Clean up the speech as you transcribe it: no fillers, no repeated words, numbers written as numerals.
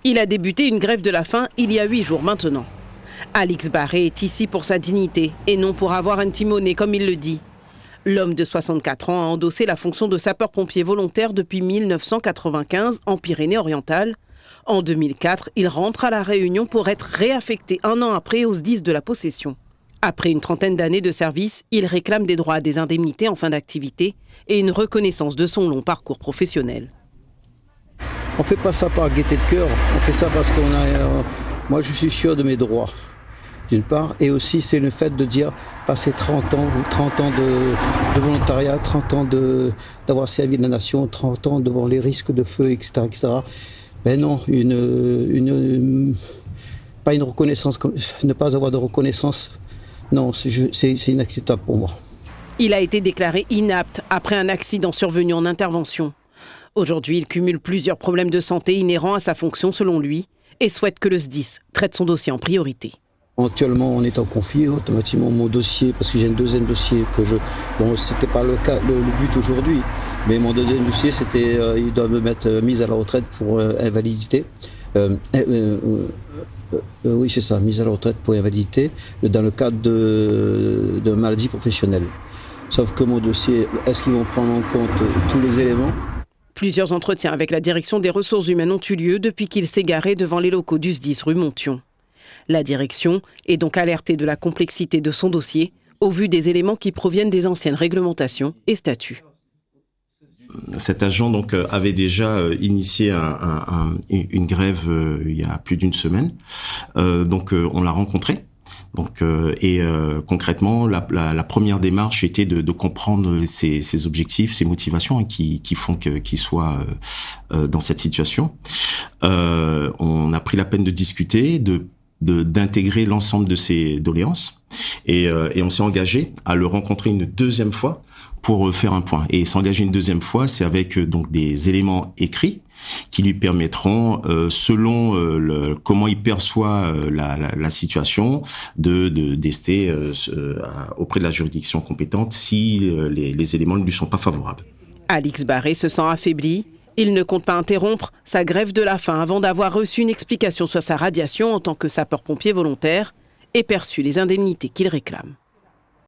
Il a débuté une grève de la faim il y a 8 jours maintenant. Alix Barré est ici pour sa dignité et non pour avoir un timoné comme il le dit. L'homme de 64 ans a endossé la fonction de sapeur-pompier volontaire depuis 1995 en Pyrénées-Orientales. En 2004, il rentre à La Réunion pour être réaffecté un an après au SDIS de la Possession. Après une trentaine d'années de service, il réclame des droits à des indemnités en fin d'activité et une reconnaissance de son long parcours professionnel. On ne fait pas ça par gaieté de cœur, on fait ça parce qu'on a... moi je suis sûr de mes droits, d'une part, et aussi c'est le fait de dire, passer 30 ans de volontariat, 30 ans d'avoir servi la nation, 30 ans devant les risques de feu, etc. etc. Ben non, pas une reconnaissance, ne pas avoir de reconnaissance, non, c'est inacceptable pour moi. Il a été déclaré inapte après un accident survenu en intervention. Aujourd'hui, il cumule plusieurs problèmes de santé inhérents à sa fonction selon lui et souhaite que le SDIS traite son dossier en priorité. Actuellement, on est en conflit, automatiquement mon dossier, parce que j'ai un deuxième dossier que je... Bon, c'était pas le but aujourd'hui, mais mon deuxième dossier, c'était, ils doivent me mettre mise à la retraite pour invalidité. Oui, c'est ça, mise à la retraite pour invalidité, dans le cadre de maladie professionnelle. Sauf que mon dossier, est-ce qu'ils vont prendre en compte tous les éléments ? Plusieurs entretiens avec la direction des ressources humaines ont eu lieu depuis qu'il s'est garé devant les locaux du SDIS rue Monthyon. La direction est donc alertée de la complexité de son dossier au vu des éléments qui proviennent des anciennes réglementations et statuts. Cet agent donc avait déjà initié une grève il y a plus d'une semaine. On l'a rencontré. Concrètement, la première démarche était de comprendre ses objectifs, ses motivations qui font qu'il soit dans cette situation. On a pris la peine de discuter, d'intégrer l'ensemble de ses doléances et on s'est engagé à le rencontrer une deuxième fois pour faire un point. Et s'engager une deuxième fois, c'est avec donc des éléments écrits qui lui permettront, selon comment il perçoit la situation, de tester auprès de la juridiction compétente si les éléments ne lui sont pas favorables. Alix Barré se sent affaibli. Il ne compte pas interrompre sa grève de la faim avant d'avoir reçu une explication sur sa radiation en tant que sapeur-pompier volontaire et perçu les indemnités qu'il réclame.